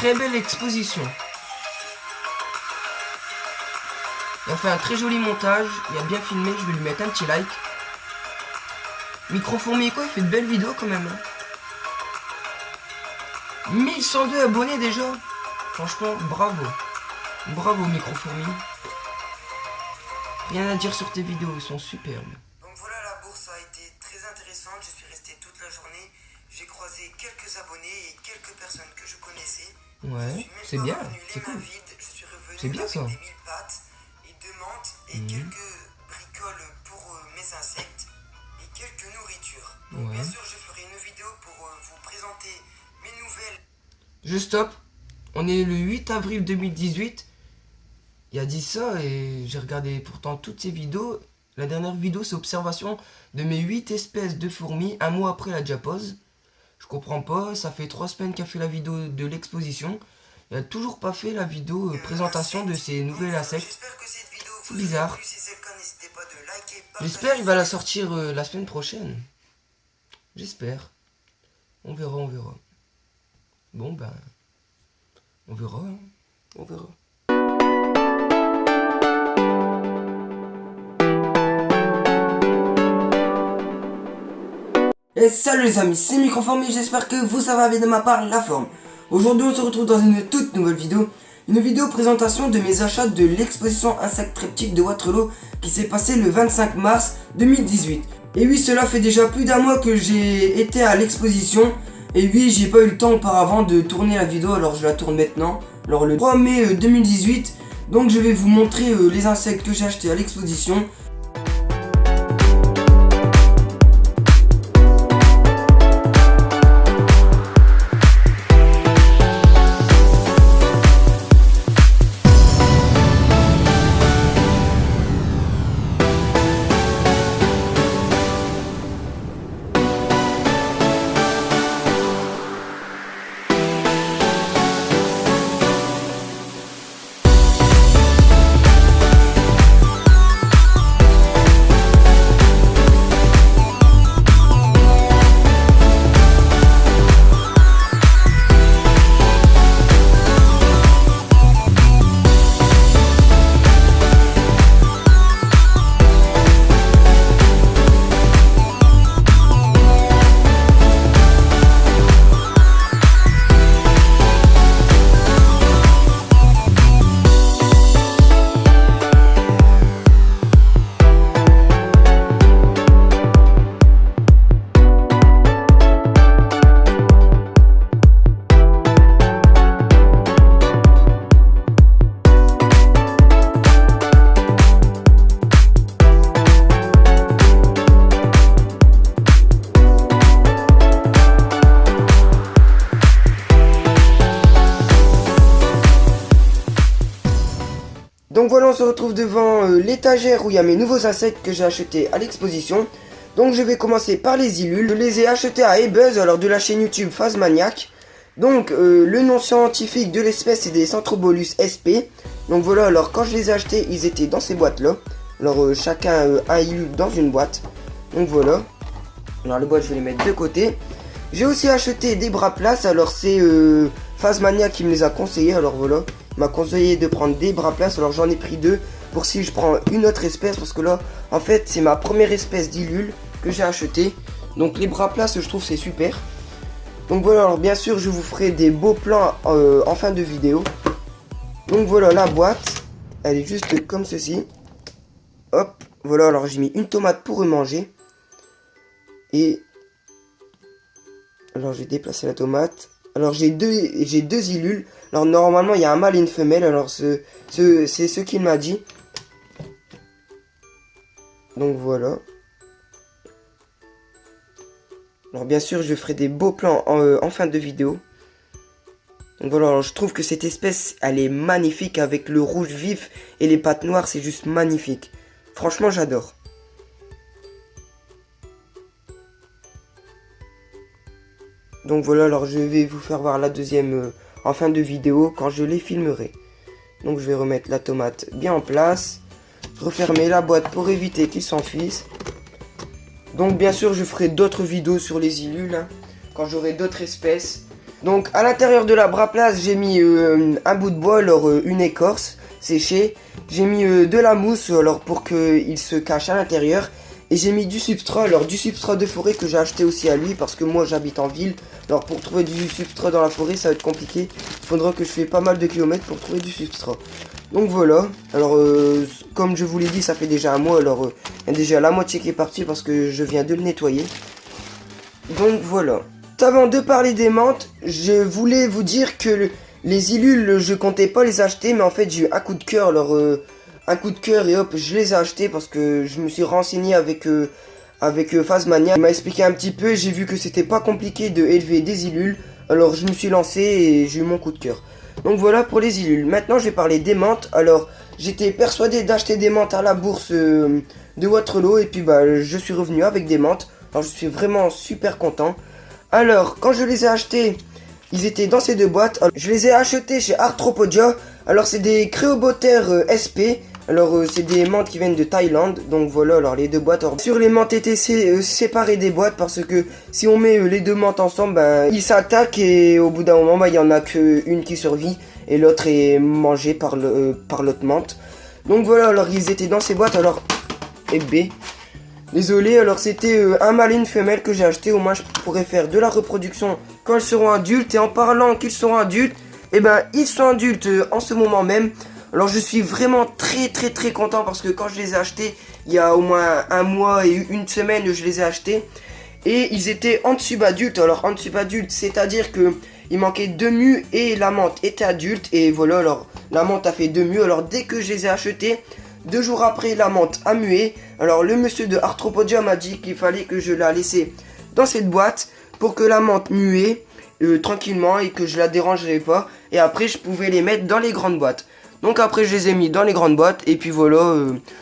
très belle exposition. Il a fait un très joli montage, il a bien filmé, je vais lui mettre un petit like. Microfourmi quoi, il fait de belles vidéos quand même. 1102 abonnés déjà. Franchement, bravo. Bravo Microfourmi. Rien à dire sur tes vidéos, ils sont superbes. Donc voilà, la bourse a été très intéressante, je suis resté toute la journée. J'ai croisé quelques abonnés et quelques personnes que je connaissais. Ouais, c'est bien, c'est cool. C'est bien ça. Des mille pattes et deux menthes et quelques bricoles pour mes insectes et quelques nourritures. Donc bien sûr, je ferai une vidéo pour vous présenter mes nouvelles. Je stoppe. On est le 8 avril 2018. Il a dit ça et j'ai regardé pourtant toutes ces vidéos. La dernière vidéo, c'est observation de mes 8 espèces de fourmis un mois après la diapause. Je comprends pas, ça fait 3 semaines qu'il a fait la vidéo de l'exposition. Il a toujours pas fait la vidéo présentation de ses nouvelles insectes. C'est bizarre. J'espère qu'il va la sortir la semaine prochaine. J'espère. On verra, on verra. Bon ben, on verra, hein. On verra. Et salut les amis, c'est Microfourmi, j'espère que vous ça va bien de ma part, la forme. Aujourd'hui on se retrouve dans une toute nouvelle vidéo. Une vidéo présentation de mes achats de l'exposition Insectes Triptyque de Waterloo qui s'est passée le 25 mars 2018. Et oui, cela fait déjà plus d'un mois que j'ai été à l'exposition. Et oui, j'ai pas eu le temps auparavant de tourner la vidéo, alors je la tourne maintenant. Alors le 3 mai 2018, donc je vais vous montrer les insectes que j'ai achetés à l'exposition. Donc voilà, on se retrouve devant l'étagère où il y a mes nouveaux insectes que j'ai achetés à l'exposition. Donc je vais commencer par les Illules. Je les ai achetés à eBuzz, alors de la chaîne YouTube Phasmaniac. Donc le nom scientifique de l'espèce c'est des Centrobolus sp. Donc voilà, alors quand je les ai achetés, ils étaient dans ces boîtes là. Alors chacun un Illule dans une boîte. Donc voilà. Alors les boîtes je vais les mettre de côté. J'ai aussi acheté des bras places, alors c'est Phasmaniac qui me les a conseillés, alors voilà. Il m'a conseillé de prendre des bras places, alors j'en ai pris deux pour si je prends une autre espèce, parce que là en fait c'est ma première espèce d'Illule que j'ai acheté. Donc les bras places je trouve c'est super. Donc voilà, alors bien sûr je vous ferai des beaux plans en fin de vidéo. Donc voilà la boîte, elle est juste comme ceci. Hop, voilà, alors j'ai mis une tomate pour manger. Et alors j'ai déplacé la tomate. Alors j'ai deux Illules. Alors normalement il y a un mâle et une femelle. Alors c'est ce qu'il m'a dit. Donc voilà. Alors bien sûr je ferai des beaux plans en fin de vidéo. Donc voilà, alors, je trouve que cette espèce elle est magnifique avec le rouge vif et les pattes noires, c'est juste magnifique. Franchement j'adore. Donc voilà, alors je vais vous faire voir la deuxième en fin de vidéo quand je les filmerai. Donc je vais remettre la tomate bien en place. Refermer la boîte pour éviter qu'ils s'enfuissent. Donc bien sûr je ferai d'autres vidéos sur les Illules hein, quand j'aurai d'autres espèces. Donc à l'intérieur de la braplace, j'ai mis un bout de bois, alors une écorce séchée. J'ai mis de la mousse alors pour qu'il se cache à l'intérieur. Et j'ai mis du substrat, alors du substrat de forêt que j'ai acheté aussi à lui parce que moi j'habite en ville. Alors pour trouver du substrat dans la forêt ça va être compliqué. Il faudra que je fasse pas mal de kilomètres pour trouver du substrat. Donc voilà, alors comme je vous l'ai dit ça fait déjà un mois, alors il y a déjà la moitié qui est partie parce que je viens de le nettoyer. Donc voilà. Avant de parler des menthes, je voulais vous dire que les Ilules je comptais pas les acheter mais en fait j'ai eu un coup de cœur, alors un coup de cœur et hop je les ai achetés parce que je me suis renseigné avec Phasmania. Il m'a expliqué un petit peu et j'ai vu que c'était pas compliqué de élever des Ilules. Alors je me suis lancé et j'ai eu mon coup de cœur. Donc voilà pour les Ilules. Maintenant je vais parler des menthes. Alors j'étais persuadé d'acheter des menthes à la bourse de Waterloo et puis bah je suis revenu avec des menthes. Alors je suis vraiment super content. Alors quand je les ai achetés, ils étaient dans ces deux boîtes. Alors, je les ai achetés chez Arthropodia. Alors c'est des Créoboter SP. Alors c'est des menthes qui viennent de Thaïlande. Donc voilà, alors les deux boîtes. Alors, sur les menthes TTC, séparées des boîtes parce que si on met les deux menthes ensemble, ben ils s'attaquent et au bout d'un moment, ben, il y en a qu'une qui survit et l'autre est mangée par l'autre menthe. Donc voilà, alors ils étaient dans ces boîtes. Alors et B. Désolé, alors c'était un mâle et une femelle que j'ai acheté. Au moins je pourrais faire de la reproduction quand ils seront adultes. Et en parlant qu'ils seront adultes, et ben ils sont adultes en ce moment même. Alors je suis vraiment très content parce que quand je les ai achetés, il y a au moins un mois et une semaine je les ai achetés. Et ils étaient en dessous adultes. Alors en dessous adulte, c'est-à-dire que il manquait 2 mues et la menthe était adulte. Et voilà, alors la menthe a fait 2 mues. Alors dès que je les ai achetés, 2 jours après la menthe a mué. Alors le monsieur de Arthropodia m'a dit qu'il fallait que je la laissais dans cette boîte pour que la menthe muée tranquillement et que je la dérangerais pas. Et après je pouvais les mettre dans les grandes boîtes. Donc après je les ai mis dans les grandes boîtes et puis voilà,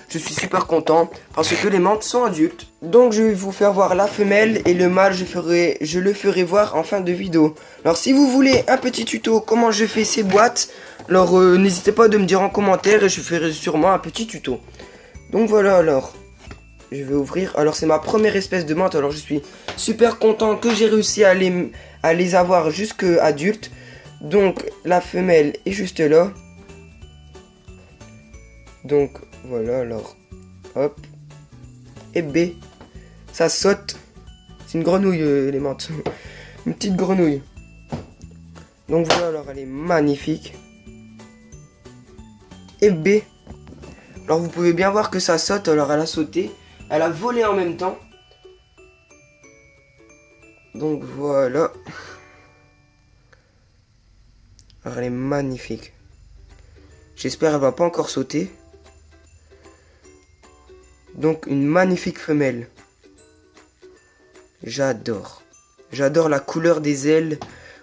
je suis super content parce que les menthes sont adultes. Donc je vais vous faire voir la femelle et le mâle je le ferai voir en fin de vidéo. Alors si vous voulez un petit tuto comment je fais ces boîtes, alors n'hésitez pas de me dire en commentaire et je ferai sûrement un petit tuto. Donc voilà, alors je vais ouvrir. Alors c'est ma première espèce de menthe, alors je suis super content que j'ai réussi à les avoir jusqu'à adultes. Donc la femelle est juste là. Donc voilà, alors hop et B, ça saute. C'est une grenouille les menthes. Une petite grenouille. Donc voilà, alors elle est magnifique. Et B, alors vous pouvez bien voir que ça saute. Alors elle a sauté, elle a volé en même temps. Donc voilà, alors elle est magnifique. J'espère qu'elle va pas encore sauter. Donc une magnifique femelle. J'adore. J'adore la couleur des ailes.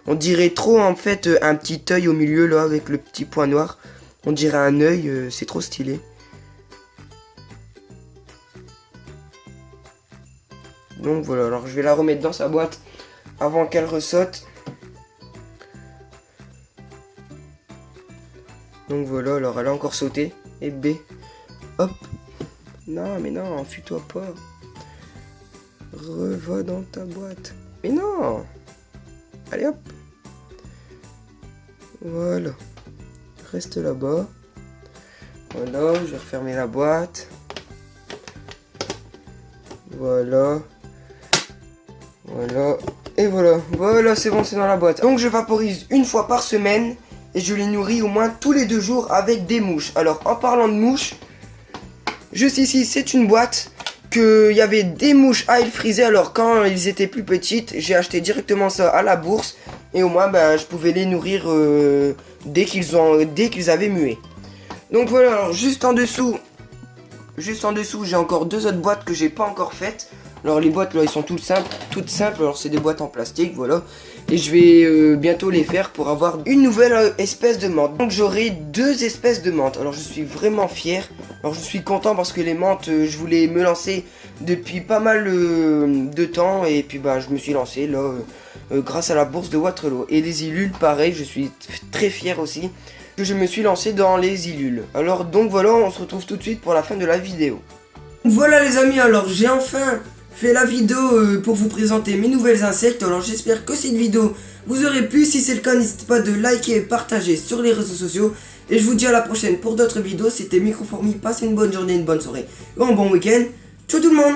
On dirait trop en fait un petit œil au milieu là avec le petit point noir. On dirait un œil, c'est trop stylé. Donc voilà, alors je vais la remettre dans sa boîte avant qu'elle ressaute. Donc voilà, alors elle a encore sauté. Et B. Hop. Non, mais non, enfuis-toi pas. Va dans ta boîte. Mais non. Allez hop. Voilà. Reste là-bas. Voilà, je vais refermer la boîte. Voilà. Voilà. Et voilà. Voilà, c'est bon, c'est dans la boîte. Donc je vaporise une fois par semaine. Et je les nourris au moins tous les 2 jours avec des mouches. Alors en parlant de mouches, juste ici c'est une boîte que il y avait des mouches à île frisée. Alors quand ils étaient plus petites, j'ai acheté directement ça à la bourse. Et au moins ben, je pouvais les nourrir dès qu'ils avaient mué. Donc voilà, alors juste en dessous j'ai encore 2 autres boîtes que j'ai pas encore faites. Alors les boîtes là elles sont toutes simples, alors c'est des boîtes en plastique, voilà. Et je vais bientôt les faire pour avoir une nouvelle espèce de menthe. Donc j'aurai 2 espèces de menthe. Alors je suis vraiment fier. Alors je suis content parce que les menthes, je voulais me lancer depuis pas mal de temps. Et puis bah je me suis lancé là grâce à la bourse de Waterloo. Et les Ilules, pareil, je suis très fier aussi que je me suis lancé dans les Ilules. Alors donc voilà, on se retrouve tout de suite pour la fin de la vidéo. Voilà les amis, alors j'ai enfin fait la vidéo pour vous présenter mes nouvelles insectes. Alors j'espère que cette vidéo vous aurait plu. Si c'est le cas, n'hésitez pas de liker et partager sur les réseaux sociaux. Et je vous dis à la prochaine pour d'autres vidéos. C'était Microfourmi, passez une bonne journée, une bonne soirée et un bon week-end. Ciao tout le monde!